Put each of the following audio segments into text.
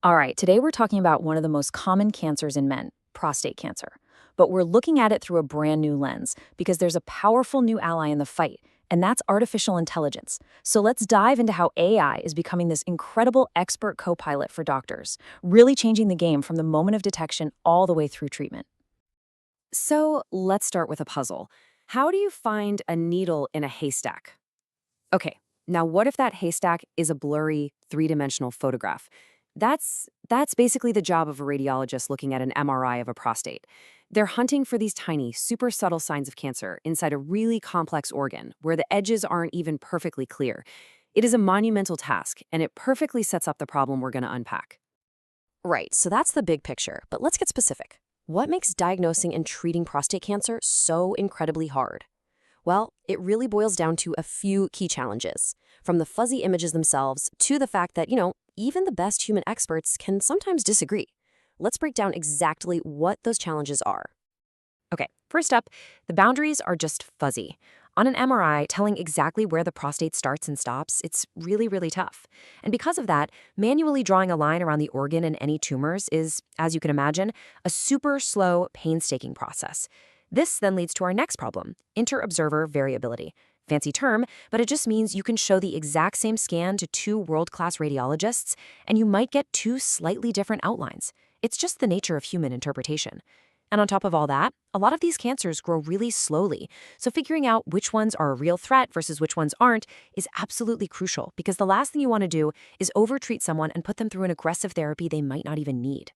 All right, today we're talking about one of the most common cancers in men, prostate cancer. But we're looking at it through a brand new lens because there's a powerful new ally in the fight, and that's artificial intelligence. So let's dive into how AI is becoming this incredible expert co-pilot for doctors, really changing the game from the moment of detection all the way through treatment. So let's start with a puzzle. How do you find a needle in a haystack? Okay, now what if that haystack is a blurry, three-dimensional photograph? That's basically the job of a radiologist looking at an MRI of a prostate. They're hunting for these tiny, super subtle signs of cancer inside a really complex organ where the edges aren't even perfectly clear. It is a monumental task, and it perfectly sets up the problem we're going to unpack. Right, so that's the big picture, but let's get specific. What makes diagnosing and treating prostate cancer so incredibly hard? Well, it really boils down to a few key challenges, from the fuzzy images themselves to the fact that, even the best human experts can sometimes disagree. Let's break down exactly what those challenges are. Okay, first up, the boundaries are just fuzzy. On an MRI, telling exactly where the prostate starts and stops, it's really, really tough. And because of that, manually drawing a line around the organ and any tumors is, as you can imagine, a super slow, painstaking process. This then leads to our next problem, inter-observer variability. Fancy term, but it just means you can show the exact same scan to two world-class radiologists, and you might get two slightly different outlines. It's just the nature of human interpretation. And on top of all that, a lot of these cancers grow really slowly. So figuring out which ones are a real threat versus which ones aren't is absolutely crucial because the last thing you want to do is overtreat someone and put them through an aggressive therapy they might not even need.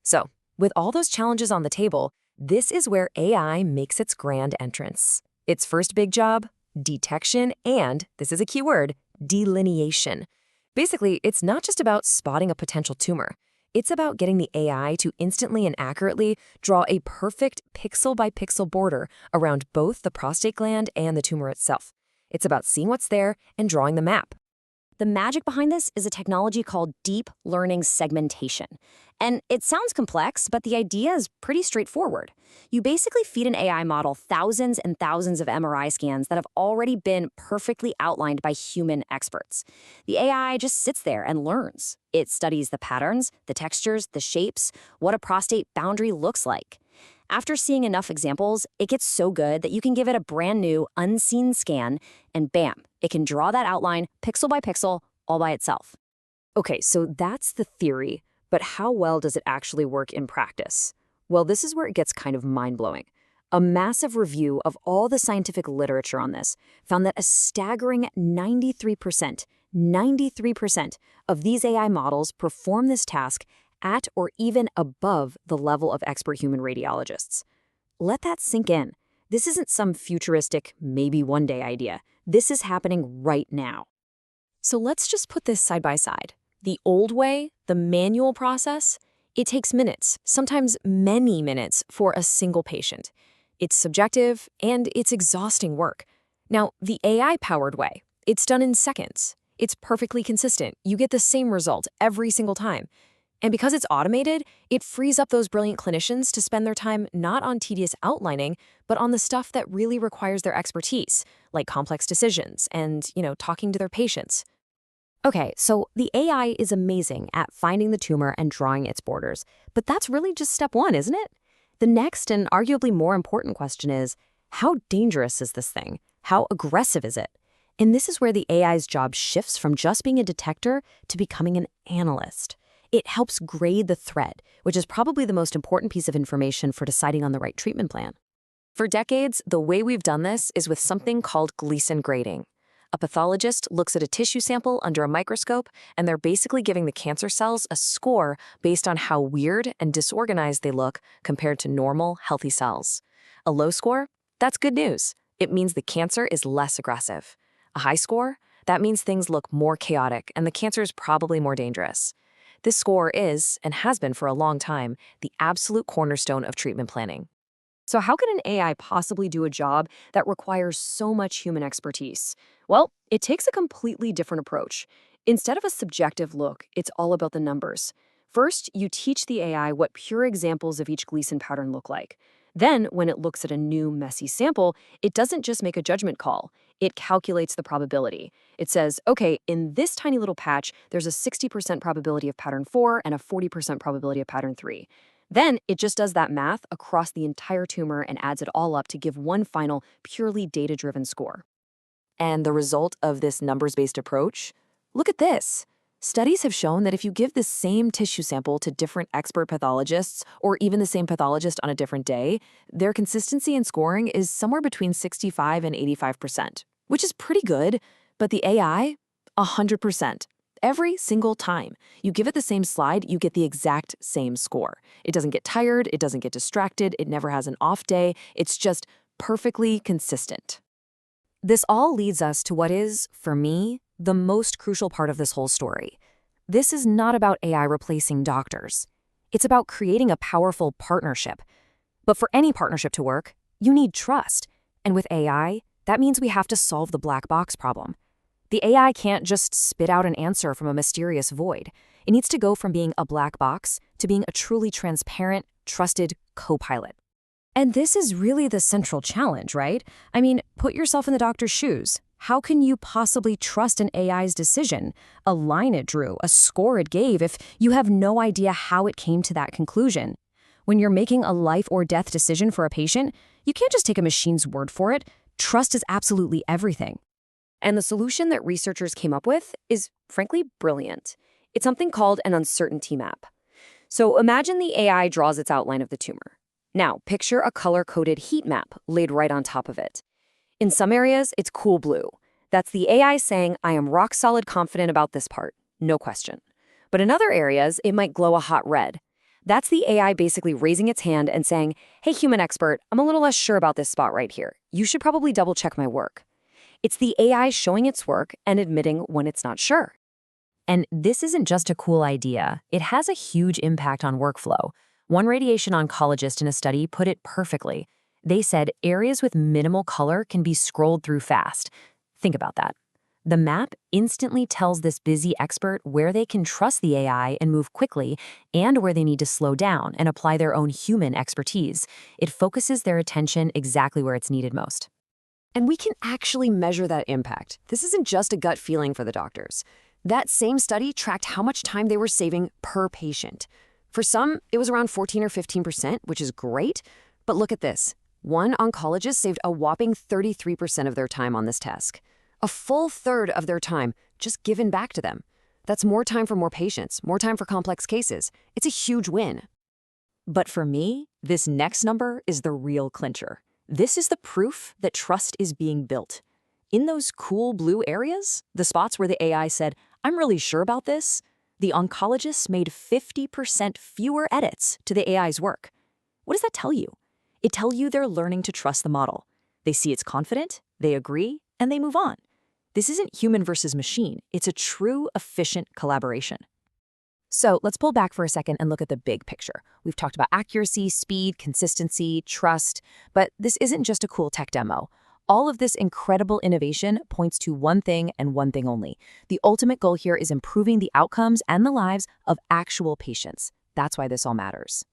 So, with all those challenges on the table, this is where AI makes its grand entrance. Its first big job, detection and, this is a key word, delineation. Basically, it's not just about spotting a potential tumor. It's about getting the AI to instantly and accurately draw a perfect pixel-by-pixel border around both the prostate gland and the tumor itself. It's about seeing what's there and drawing the map. The magic behind this is a technology called deep learning segmentation. And it sounds complex, but the idea is pretty straightforward. You basically feed an AI model thousands and thousands of MRI scans that have already been perfectly outlined by human experts. The AI just sits there and learns. It studies the patterns, the textures, the shapes, what a prostate boundary looks like. After seeing enough examples, it gets so good that you can give it a brand new, unseen scan, and bam, it can draw that outline pixel by pixel all by itself. Okay, so that's the theory, but how well does it actually work in practice? Well, this is where it gets kind of mind-blowing. A massive review of all the scientific literature on this found that a staggering 93% of these AI models perform this task at or even above the level of expert human radiologists. Let that sink in. This isn't some futuristic, maybe one day idea. This is happening right now. So let's just put this side by side. The old way, the manual process, it takes minutes, sometimes many minutes for a single patient. It's subjective and it's exhausting work. Now, the AI-powered way, it's done in seconds. It's perfectly consistent. You get the same result every single time. And because it's automated, it frees up those brilliant clinicians to spend their time not on tedious outlining, but on the stuff that really requires their expertise, like complex decisions and, talking to their patients. Okay, so the AI is amazing at finding the tumor and drawing its borders, but that's really just step one, isn't it? The next and arguably more important question is, how dangerous is this thing? How aggressive is it? And this is where the AI's job shifts from just being a detector to becoming an analyst. It helps grade the threat, which is probably the most important piece of information for deciding on the right treatment plan. For decades, the way we've done this is with something called Gleason grading. A pathologist looks at a tissue sample under a microscope, and they're basically giving the cancer cells a score based on how weird and disorganized they look compared to normal, healthy cells. A low score? That's good news. It means the cancer is less aggressive. A high score? That means things look more chaotic, and the cancer is probably more dangerous. This score is, and has been for a long time, the absolute cornerstone of treatment planning. So how can an AI possibly do a job that requires so much human expertise? Well, it takes a completely different approach. Instead of a subjective look, it's all about the numbers. First, you teach the AI what pure examples of each Gleason pattern look like. Then, when it looks at a new, messy sample, it doesn't just make a judgment call. It calculates the probability. It says, okay, in this tiny little patch, there's a 60% probability of pattern 4 and a 40% probability of pattern 3. Then it just does that math across the entire tumor and adds it all up to give one final, purely data-driven score. And the result of this numbers-based approach? Look at this. Studies have shown that if you give the same tissue sample to different expert pathologists, or even the same pathologist on a different day, their consistency in scoring is somewhere between 65 and 85%, which is pretty good. But the AI? 100%. Every single time you give it the same slide, you get the exact same score. It doesn't get tired, it doesn't get distracted, it never has an off day. It's just perfectly consistent. This all leads us to what is, for me, the most crucial part of this whole story. This is not about AI replacing doctors. It's about creating a powerful partnership. But for any partnership to work, you need trust. And with AI, that means we have to solve the black box problem. The AI can't just spit out an answer from a mysterious void. It needs to go from being a black box to being a truly transparent, trusted co-pilot. And this is really the central challenge, right? I mean, put yourself in the doctor's shoes. How can you possibly trust an AI's decision, a line it drew, a score it gave, if you have no idea how it came to that conclusion? When you're making a life or death decision for a patient, you can't just take a machine's word for it. Trust is absolutely everything. And the solution that researchers came up with is, frankly, brilliant. It's something called an uncertainty map. So imagine the AI draws its outline of the tumor. Now, picture a color-coded heat map laid right on top of it. In some areas, it's cool blue. That's the AI saying, I am rock-solid confident about this part, no question. But in other areas, it might glow a hot red. That's the AI basically raising its hand and saying, hey, human expert, I'm a little less sure about this spot right here. You should probably double-check my work. It's the AI showing its work and admitting when it's not sure. And this isn't just a cool idea. It has a huge impact on workflow. One radiation oncologist in a study put it perfectly. They said areas with minimal color can be scrolled through fast. Think about that. The map instantly tells this busy expert where they can trust the AI and move quickly, and where they need to slow down and apply their own human expertise. It focuses their attention exactly where it's needed most. And we can actually measure that impact. This isn't just a gut feeling for the doctors. That same study tracked how much time they were saving per patient. For some, it was around 14 or 15%, which is great. But look at this. One oncologist saved a whopping 33% of their time on this task. A full third of their time just given back to them. That's more time for more patients, more time for complex cases. It's a huge win. But for me, this next number is the real clincher. This is the proof that trust is being built. In those cool blue areas, the spots where the AI said, I'm really sure about this, the oncologists made 50% fewer edits to the AI's work. What does that tell you? It tells you they're learning to trust the model. They see it's confident, they agree, and they move on. This isn't human versus machine. It's a true, efficient collaboration. So let's pull back for a second and look at the big picture. We've talked about accuracy, speed, consistency, trust, but this isn't just a cool tech demo. All of this incredible innovation points to one thing and one thing only. The ultimate goal here is improving the outcomes and the lives of actual patients. That's why this all matters.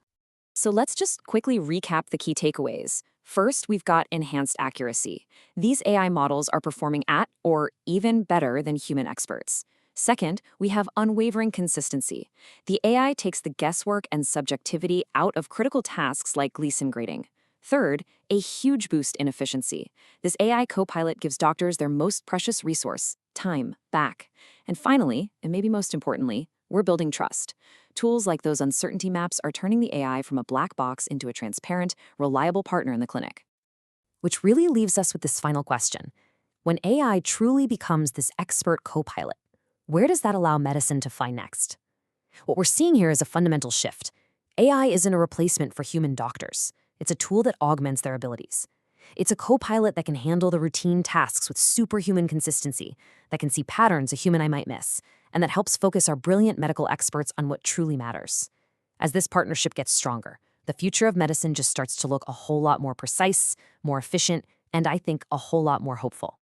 So let's just quickly recap the key takeaways. First, we've got enhanced accuracy. These AI models are performing at or even better than human experts. Second, we have unwavering consistency. The AI takes the guesswork and subjectivity out of critical tasks like Gleason grading. Third, a huge boost in efficiency. This AI co-pilot gives doctors their most precious resource, time, back. And finally, and maybe most importantly, we're building trust. Tools like those uncertainty maps are turning the AI from a black box into a transparent, reliable partner in the clinic. Which really leaves us with this final question. When AI truly becomes this expert co-pilot, where does that allow medicine to fly next? What we're seeing here is a fundamental shift. AI isn't a replacement for human doctors. It's a tool that augments their abilities. It's a co-pilot that can handle the routine tasks with superhuman consistency, that can see patterns a human eye might miss, and that helps focus our brilliant medical experts on what truly matters. As this partnership gets stronger, the future of medicine just starts to look a whole lot more precise, more efficient, and I think a whole lot more hopeful.